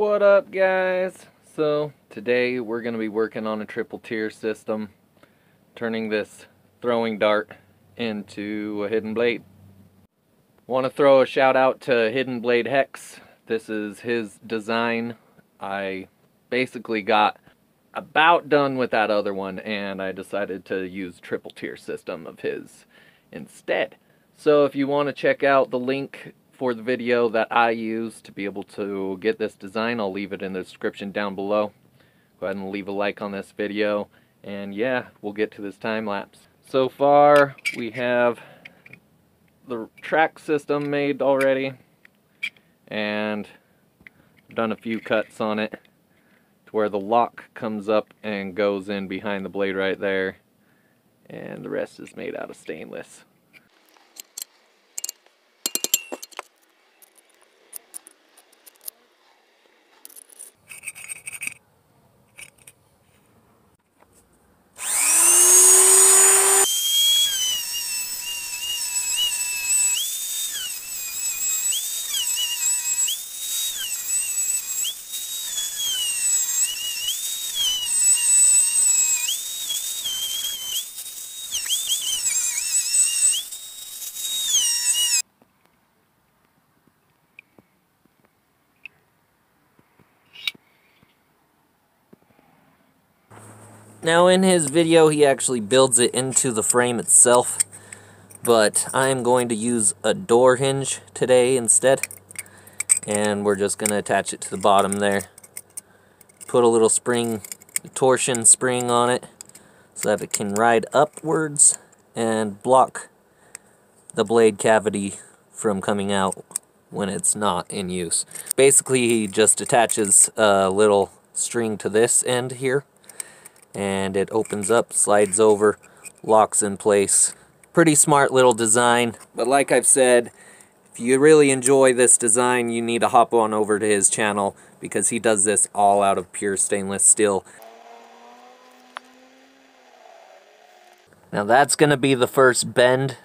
What up, guys? So today we're going to be working on a triple tier system, turning this throwing dart into a hidden blade. Want to throw a shout out to Hidden Blade Heks. This is his design. I basically got about done with that other one and I decided to use triple tier system of his instead. So if you want to check out the link for the video that I use to be able to get this design, I'll leave it in the description down below. Go ahead and leave a like on this video, and yeah, we'll get to this time lapse. So far we have the track system made already, and I've done a few cuts on it to where the lock comes up and goes in behind the blade right there, and the rest is made out of stainless. Now in his video he actually builds it into the frame itself, but I'm going to use a door hinge today instead, and we're just going to attach it to the bottom there. Put a little spring, torsion spring on it so that it can ride upwards and block the blade cavity from coming out when it's not in use. Basically he just attaches a little string to this end here, and it opens up, slides over, locks in place. Pretty smart little design, but like I've said, if you really enjoy this design, you need to hop on over to his channel because he does this all out of pure stainless steel. Now that's going to be the first bend.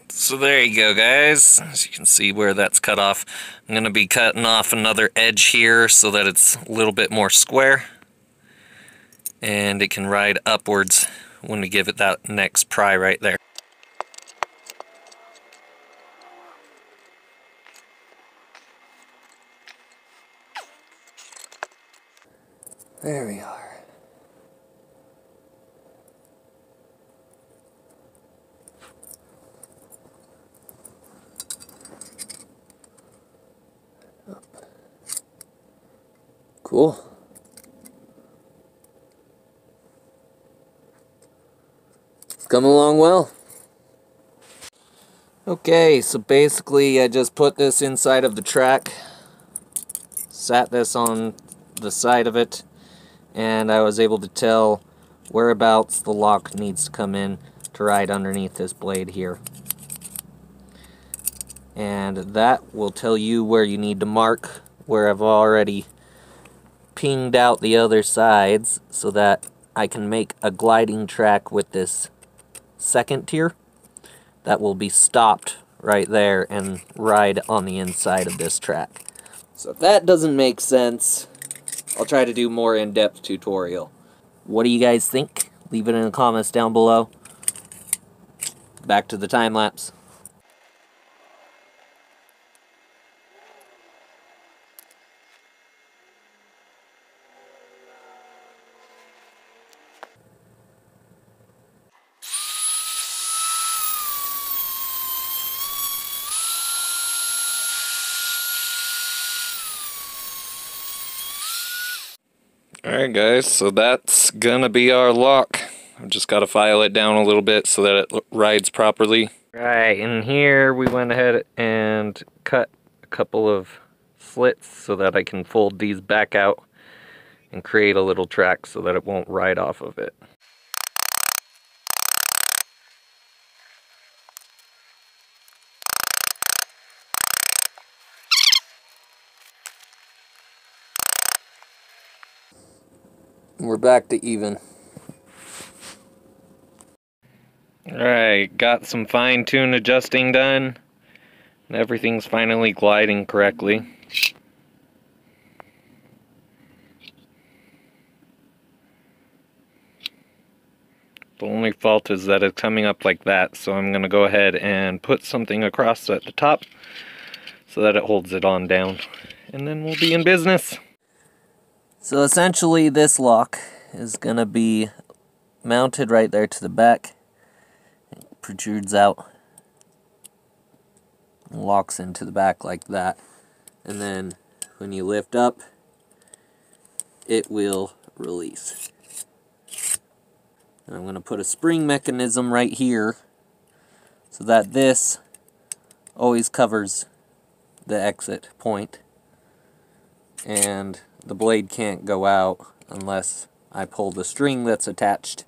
So there you go, guys. As you can see where that's cut off. I'm going to be cutting off another edge here so that it's a little bit more square, and it can ride upwards when we give it that next pry right there. There we are. Cool. It's coming along well. Okay, so basically I just put this inside of the track, sat this on the side of it, and I was able to tell whereabouts the lock needs to come in to ride underneath this blade here. And that will tell you where you need to mark, where I've already pinged out the other sides so that I can make a gliding track with this second tier that will be stopped right there and ride on the inside of this track. So if that doesn't make sense, I'll try to do more in-depth tutorial. What do you guys think? Leave it in the comments down below. Back to the time lapse. Alright guys, so that's gonna be our lock. I've just got to file it down a little bit so that it rides properly. Right, and here we went ahead and cut a couple of slits so that I can fold these back out and create a little track so that it won't ride off of it. We're back to even. Alright, got some fine-tune adjusting done. And everything's finally gliding correctly. The only fault is that it's coming up like that, so I'm going to go ahead and put something across at the top so that it holds it on down. And then we'll be in business. So essentially this lock is going to be mounted right there to the back. It protrudes out. Locks into the back like that. And then when you lift up, it will release. And I'm going to put a spring mechanism right here so that this always covers the exit point. And the blade can't go out unless I pull the string that's attached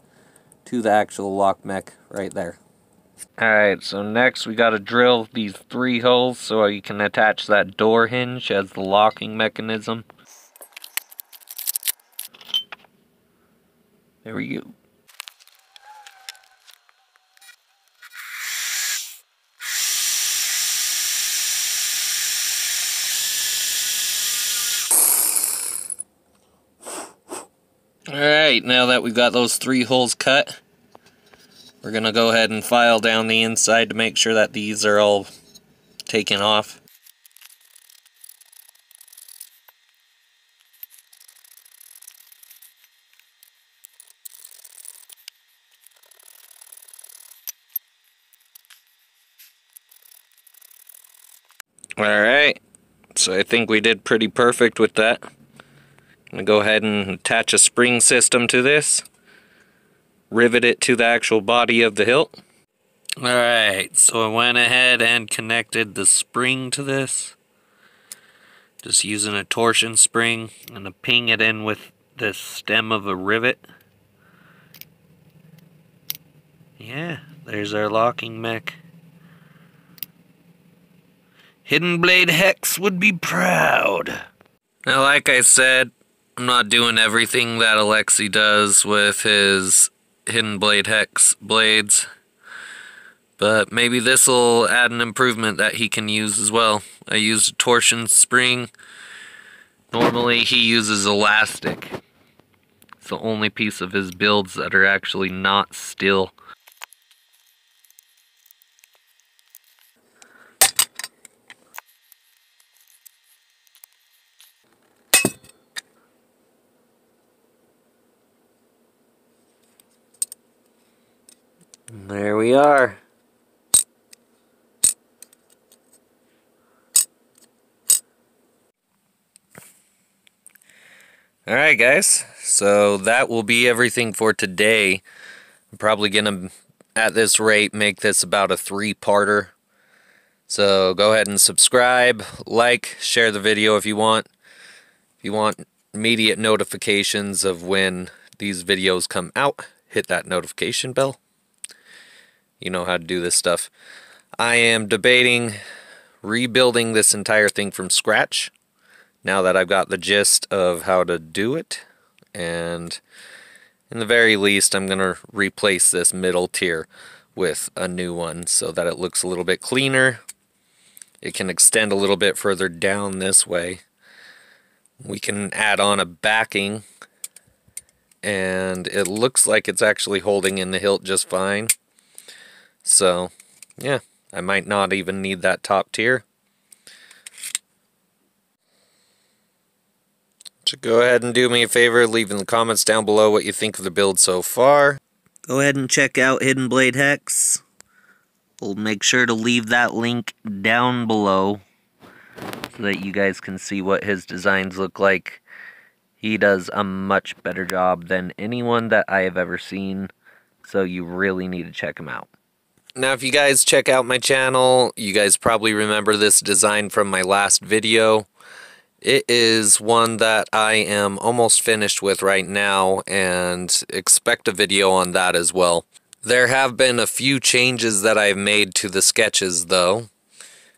to the actual lock mech right there. Alright, so next we got to drill these 3 holes so you can attach that door hinge as the locking mechanism. There we go. Alright, now that we've got those 3 holes cut, we're going to go ahead and file down the inside to make sure that these are all taken off. Alright, so I think we did pretty perfect with that. I'm going to go ahead and attach a spring system to this. Rivet it to the actual body of the hilt. Alright, so I went ahead and connected the spring to this. Just using a torsion spring. I'm going to ping it in with the stem of a rivet. Yeah, there's our locking mech. Hidden Blade Heks would be proud. Now, like I said, I'm not doing everything that Ixnay does with his Hidden Blade Hex blades, but maybe this will add an improvement that he can use as well. I used a torsion spring. Normally he uses elastic. It's the only piece of his builds that are actually not steel. And there we are. Alright guys, so that will be everything for today. I'm probably gonna, at this rate, make this about a 3-parter. So go ahead and subscribe, like, share the video if you want. If you want immediate notifications of when these videos come out, hit that notification bell. You know how to do this stuff. I am debating rebuilding this entire thing from scratch now that I've got the gist of how to do it, and in the very least I'm going to replace this middle tier with a new one so that it looks a little bit cleaner. It can extend a little bit further down this way. We can add on a backing, and it looks like it's actually holding in the hilt just fine. So, yeah, I might not even need that top tier. So go ahead and do me a favor, leave in the comments down below what you think of the build so far. Go ahead and check out Hidden Blade Heks. We'll make sure to leave that link down below so that you guys can see what his designs look like. He does a much better job than anyone that I have ever seen, so you really need to check him out. Now, if you guys check out my channel, you guys probably remember this design from my last video. It is one that I am almost finished with right now, and expect a video on that as well. There have been a few changes that I've made to the sketches, though,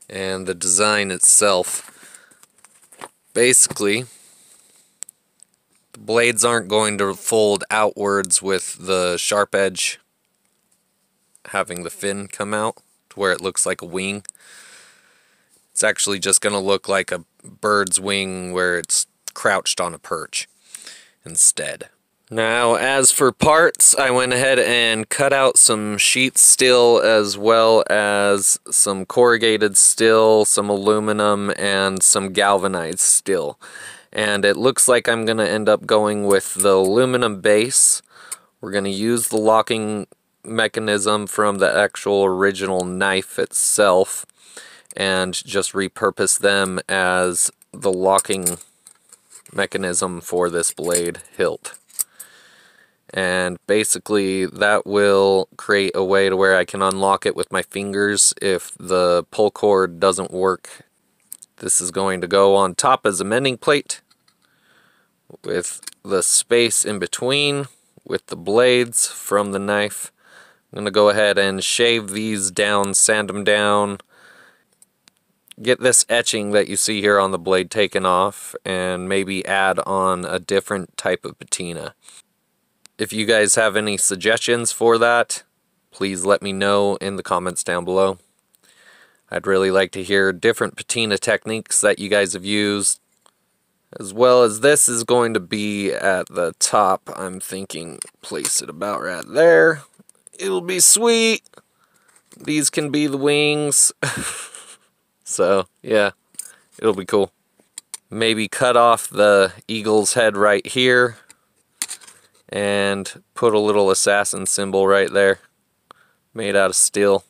and the design itself. Basically, the blades aren't going to fold outwards with the sharp edge having the fin come out to where it looks like a wing. It's actually just going to look like a bird's wing where it's crouched on a perch instead. Now, as for parts, I went ahead and cut out some sheet steel as well as some corrugated steel, some aluminum, and some galvanized steel. And it looks like I'm going to end up going with the aluminum base. We're going to use the locking mechanism from the actual original knife itself and just repurpose them as the locking mechanism for this blade hilt. And basically that will create a way to where I can unlock it with my fingers if the pull cord doesn't work. This is going to go on top as a mending plate with the space in between with the blades from the knife. I'm going to go ahead and shave these down, sand them down, get this etching that you see here on the blade taken off, and maybe add on a different type of patina. If you guys have any suggestions for that, please let me know in the comments down below. I'd really like to hear different patina techniques that you guys have used, as well as this is going to be at the top. I'm thinking place it about right there. It'll be sweet. These can be the wings. So, yeah, it'll be cool. Maybe cut off the eagle's head right here and put a little assassin symbol right there, made out of steel.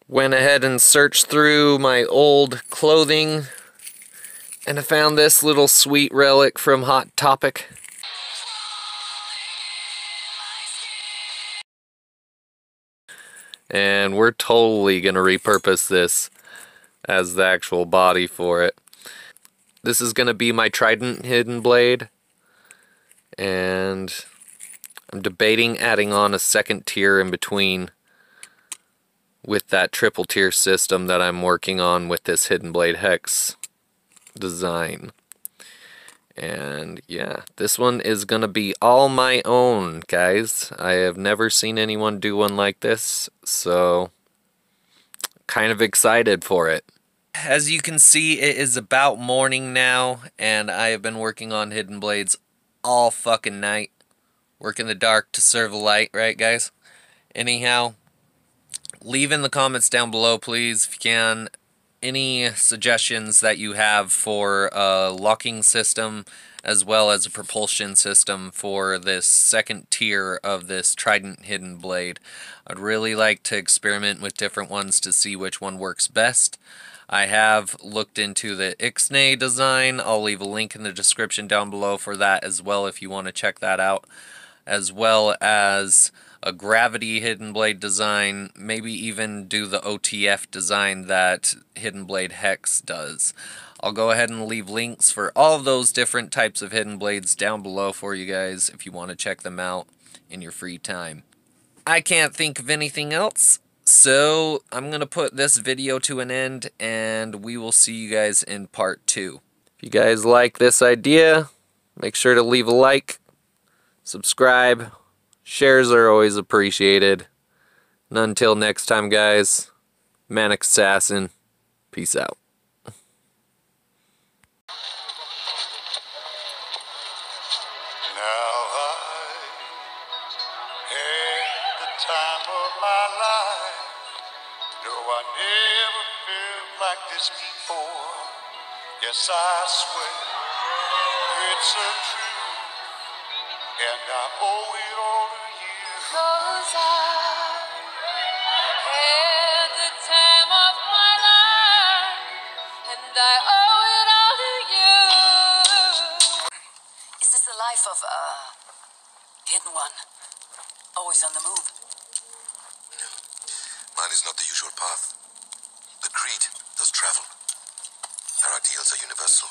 Went ahead and searched through my old clothing, and I found this little sweet relic from Hot Topic. And we're totally gonna repurpose this as the actual body for it. This is gonna be my Trident hidden blade, and I'm debating adding on a second tier in between with that triple tier system that I'm working on with this Hidden Blade Hex design. And yeah, this one is gonna be all my own, guys. I have never seen anyone do one like this, so kind of excited for it. As you can see, it is about morning now, and I have been working on Hidden Blades all fucking night. Work in the dark to serve the light, right guys? Anyhow, leave in the comments down below, please, if you can, any suggestions that you have for a locking system as well as a propulsion system for this second tier of this Trident hidden blade. I'd really like to experiment with different ones to see which one works best. I have looked into the Ixnay Design. I'll leave a link in the description down below for that as well if you want to check that out, as well as a gravity hidden blade design, maybe even do the OTF design that Hidden Blade Hex does. I'll go ahead and leave links for all of those different types of hidden blades down below for you guys if you want to check them out in your free time. I can't think of anything else, so I'm going to put this video to an end, and we will see you guys in part 2. If you guys like this idea, make sure to leave a like, subscribe. Shares are always appreciated. And until next time, guys, Manic Assassin, peace out. Now I had the time of my life. No, I never felt like this before. Yes, I swear it's a truth, and I owe it all to you. 'Cause I had the time of my life, and I owe it all to you. Is this the life of a hidden one? Always on the move? No. Mine is not the usual path. The creed does travel. Our ideals are universal.